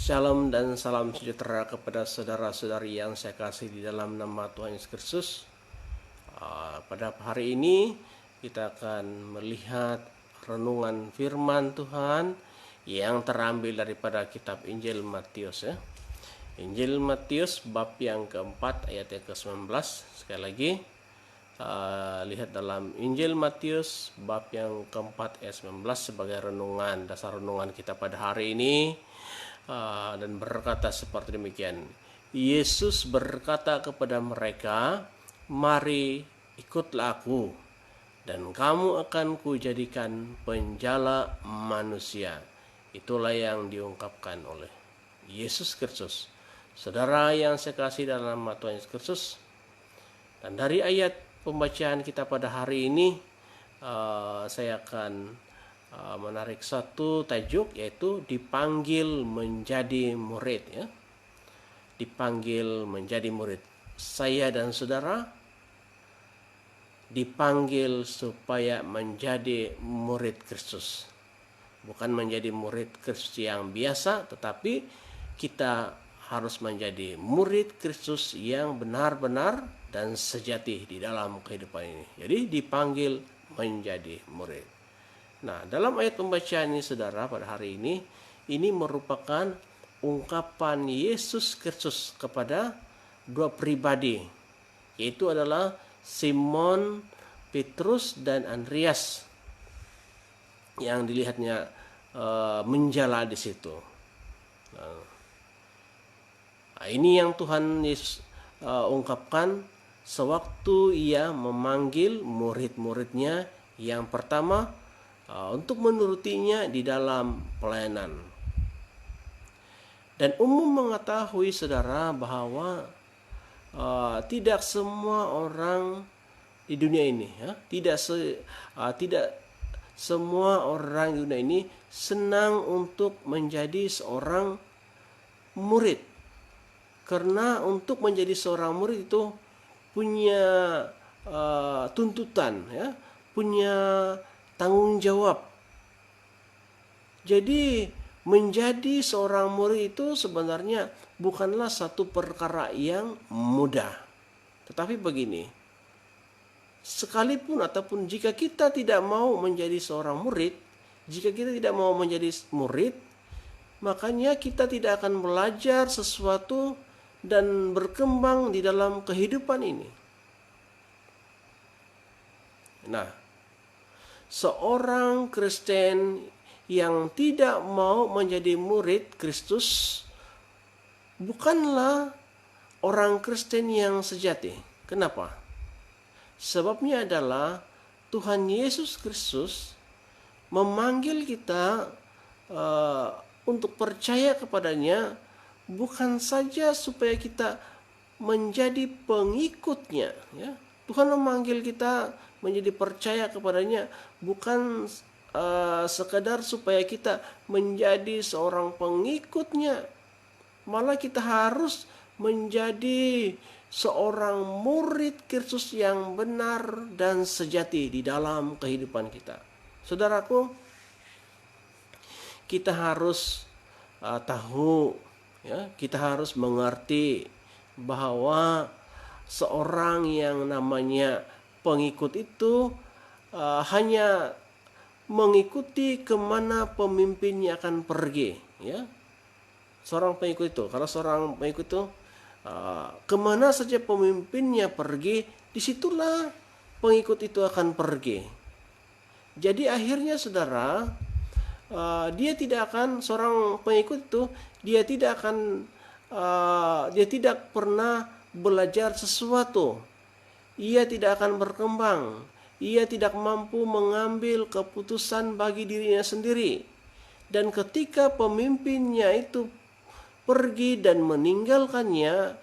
Shalom dan salam sejahtera kepada saudara-saudari yang saya kasih di dalam nama Tuhan Yesus Kristus. Pada hari ini kita akan melihat renungan firman Tuhan yang terambil daripada kitab Injil Matius ya. Injil Matius bab yang keempat ayat yang ke-19. Sekali lagi lihat dalam Injil Matius bab yang keempat ayat 19 sebagai renungan, dasar renungan kita pada hari ini. Dan berkata seperti demikian. Yesus berkata kepada mereka, "Mari ikutlah aku, dan kamu akan kujadikan penjala manusia." Itulah yang diungkapkan oleh Yesus Kristus. Saudara yang saya kasih dalam nama Tuhan Yesus Kristus. Dan dari ayat pembacaan kita pada hari ini, saya akan menarik satu tajuk, yaitu dipanggil menjadi murid ya. Dipanggil menjadi murid. Saya dan saudara dipanggil supaya menjadi murid Kristus. Bukan menjadi murid Kristus yang biasa, tetapi kita harus menjadi murid Kristus yang benar-benar dan sejati di dalam kehidupan ini. Jadi dipanggil menjadi murid. Nah, dalam ayat pembacaan ini saudara pada hari ini merupakan ungkapan Yesus Kristus kepada dua pribadi, yaitu adalah Simon Petrus dan Andreas yang dilihatnya menjala di situ. Nah, ini yang Tuhan Yesus ungkapkan sewaktu ia memanggil murid-muridnya yang pertama untuk menurutinya di dalam pelayanan. Dan umum mengetahui saudara bahwa tidak semua orang di dunia ini ya, tidak semua orang di dunia ini senang untuk menjadi seorang murid. Karena untuk menjadi seorang murid itu punya tuntutan ya, punya tanggung jawab. Jadi menjadi seorang murid itu sebenarnya bukanlah satu perkara yang mudah. Tetapi begini, sekalipun ataupun jika kita tidak mau menjadi seorang murid, jika kita tidak mau menjadi murid, makanya kita tidak akan belajar sesuatu dan berkembang di dalam kehidupan ini. Nah, seorang Kristen yang tidak mau menjadi murid Kristus bukanlah orang Kristen yang sejati. Kenapa? Sebabnya adalah Tuhan Yesus Kristus memanggil kita untuk percaya kepadanya, bukan saja supaya kita menjadi pengikutnya ya. Tuhan memanggil kita menjadi percaya kepadanya bukan sekadar supaya kita menjadi seorang pengikutnya, malah kita harus menjadi seorang murid Kristus yang benar dan sejati di dalam kehidupan kita. Saudaraku, kita harus tahu ya, kita harus mengerti bahwa seorang yang namanya pengikut itu hanya mengikuti kemana pemimpinnya akan pergi ya. Seorang pengikut itu, kalau seorang pengikut itu kemana saja pemimpinnya pergi, disitulah pengikut itu akan pergi. Jadi akhirnya saudara, dia tidak akan, seorang pengikut itu dia tidak pernah belajar sesuatu. Ia tidak akan berkembang. Ia tidak mampu mengambil keputusan bagi dirinya sendiri. Dan ketika pemimpinnya itu pergi dan meninggalkannya,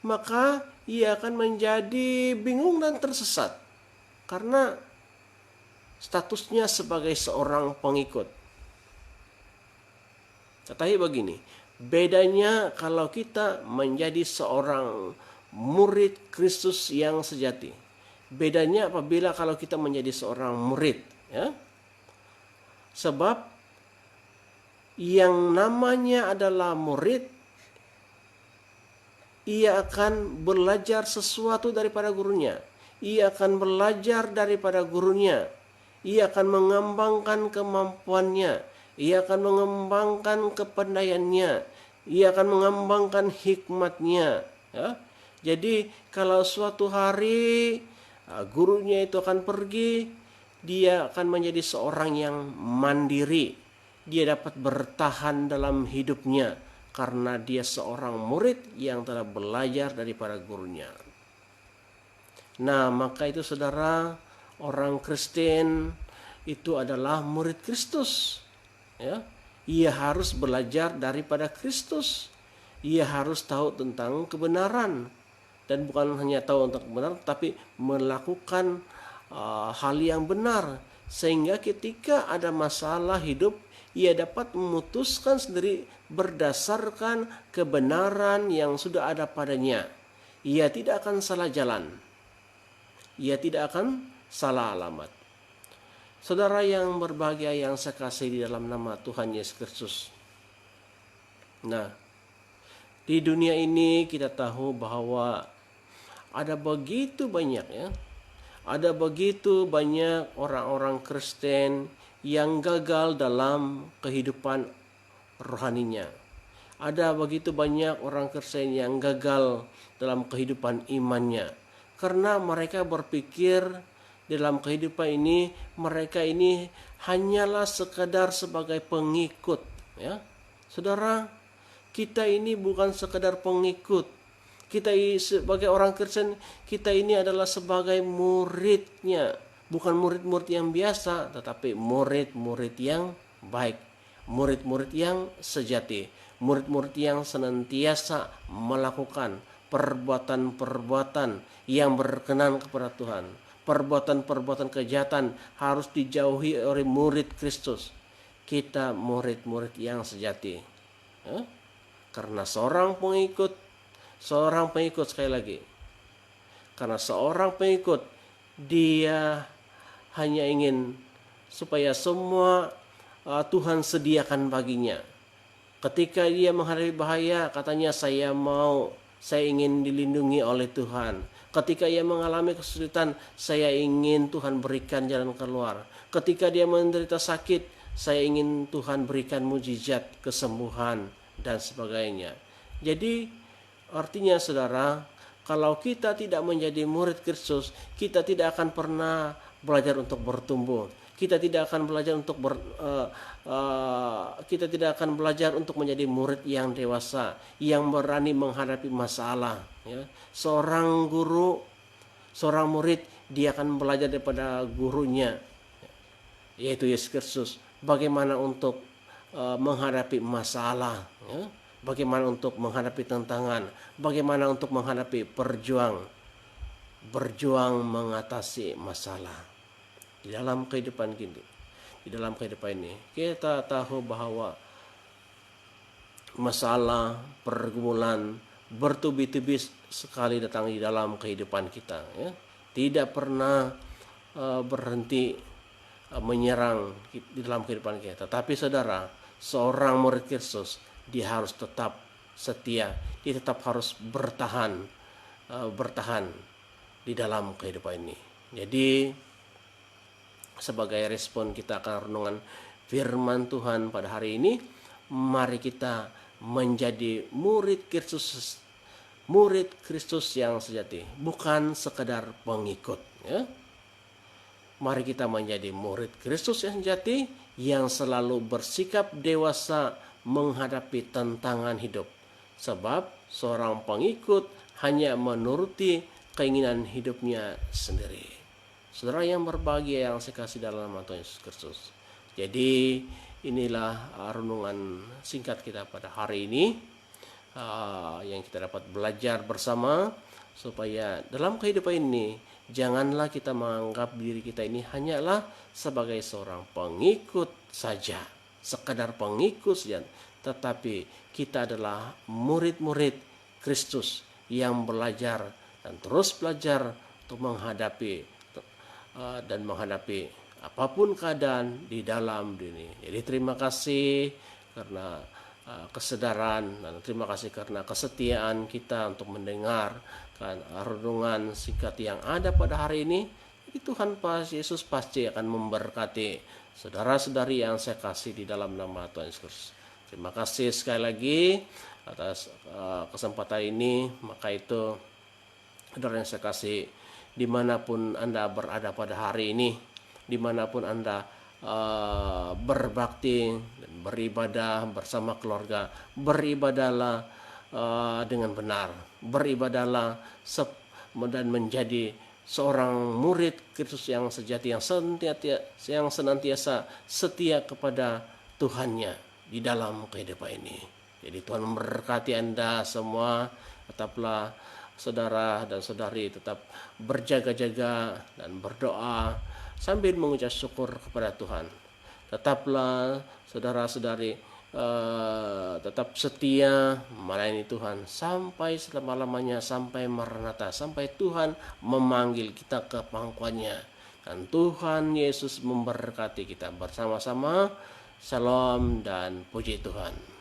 maka ia akan menjadi bingung dan tersesat. Karena statusnya sebagai seorang pengikut. Tetapi begini, bedanya kalau kita menjadi seorang murid Kristus yang sejati. Bedanya apabila kalau kita menjadi seorang murid ya. Sebab yang namanya adalah murid, ia akan belajar sesuatu daripada gurunya. Ia akan belajar daripada gurunya. Ia akan mengembangkan kemampuannya. Ia akan mengembangkan kepandaiannya. Ia akan mengembangkan hikmatnya. Ya. Jadi kalau suatu hari gurunya itu akan pergi, dia akan menjadi seorang yang mandiri. Dia dapat bertahan dalam hidupnya karena dia seorang murid yang telah belajar daripada gurunya. Nah, maka itu saudara, orang Kristen itu adalah murid Kristus. Ya, ia harus belajar daripada Kristus. Ia harus tahu tentang kebenaran, dan bukan hanya tahu tentang kebenaran, tapi melakukan hal yang benar, sehingga ketika ada masalah hidup, ia dapat memutuskan sendiri berdasarkan kebenaran yang sudah ada padanya. Ia tidak akan salah jalan. Ia tidak akan salah alamat. Saudara yang berbahagia yang saya kasih di dalam nama Tuhan Yesus Kristus. Nah, di dunia ini kita tahu bahwa ada begitu banyak ada begitu banyak orang-orang Kristen yang gagal dalam kehidupan rohaninya. Ada begitu banyak orang Kristen yang gagal dalam kehidupan imannya. Karena mereka berpikir dalam kehidupan ini, mereka ini hanyalah sekadar sebagai pengikut. Ya, saudara, kita ini bukan sekadar pengikut. Kita sebagai orang Kristen, kita ini adalah sebagai muridnya. Bukan murid-murid yang biasa, tetapi murid-murid yang baik. Murid-murid yang sejati. Murid-murid yang senantiasa melakukan perbuatan-perbuatan yang berkenan kepada Tuhan. Perbuatan-perbuatan kejahatan harus dijauhi oleh murid Kristus. Kita murid-murid yang sejati. Karena seorang pengikut sekali lagi, karena seorang pengikut, dia hanya ingin supaya semua Tuhan sediakan baginya. Ketika dia menghadapi bahaya, katanya saya ingin dilindungi oleh Tuhan. Ketika ia mengalami kesulitan, saya ingin Tuhan berikan jalan keluar. Ketika dia menderita sakit, saya ingin Tuhan berikan mujizat kesembuhan dan sebagainya. Jadi artinya saudara, kalau kita tidak menjadi murid Kristus, kita tidak akan pernah belajar untuk bertumbuh. Kita tidak akan belajar untuk menjadi murid yang dewasa, yang berani menghadapi masalah. Ya. Seorang guru, seorang murid, dia akan belajar daripada gurunya, yaitu Yesus Kristus. Bagaimana untuk menghadapi masalah, ya. Bagaimana untuk menghadapi tantangan, bagaimana untuk menghadapi berjuang mengatasi masalah. Di dalam kehidupan ini, kita tahu bahwa masalah, pergumulan bertubi-tubi sekali datang di dalam kehidupan kita. Ya. Tidak pernah berhenti menyerang di dalam kehidupan kita. Tetapi saudara, seorang murid Kristus, dia harus tetap setia, dia tetap harus bertahan di dalam kehidupan ini. Jadi sebagai respon kita akan renungan firman Tuhan pada hari ini, mari kita menjadi murid Kristus yang sejati, bukan sekedar pengikut. Ya. Mari kita menjadi murid Kristus yang sejati, yang selalu bersikap dewasa menghadapi tantangan hidup. Sebab seorang pengikut hanya menuruti keinginan hidupnya sendiri. Saudara yang berbahagia yang saya kasih dalam nama Tuhan Yesus Kristus. Jadi inilah renungan singkat kita pada hari ini, yang kita dapat belajar bersama, supaya dalam kehidupan ini janganlah kita menganggap diri kita ini hanyalah sebagai seorang pengikut saja, sekadar pengikut saja, tetapi kita adalah murid-murid Kristus yang belajar dan terus belajar untuk menghadapi apapun keadaan di dalam dunia. Jadi terima kasih karena kesadaran, dan terima kasih karena kesetiaan kita untuk mendengar renungan singkat yang ada pada hari ini. Tuhan Yesus pasti akan memberkati saudara-saudari yang saya kasih di dalam nama Tuhan Yesus. Terima kasih sekali lagi atas kesempatan ini. Maka itu, saudara yang saya kasih, dimanapun Anda berada pada hari ini, dimanapun Anda berbakti dan beribadah bersama keluarga, beribadahlah dengan benar, beribadahlah dan menjadi seorang murid Kristus yang sejati, yang senantiasa setia kepada Tuhannya di dalam kehidupan ini. Jadi Tuhan memberkati Anda semua. Tetaplah saudara dan saudari tetap berjaga-jaga dan berdoa sambil mengucap syukur kepada Tuhan. Tetaplah saudara-saudari tetap setia melayani Tuhan sampai selama-lamanya, sampai Maranatha, sampai Tuhan memanggil kita ke pangkuannya. Dan Tuhan Yesus memberkati kita bersama-sama. Shalom dan puji Tuhan.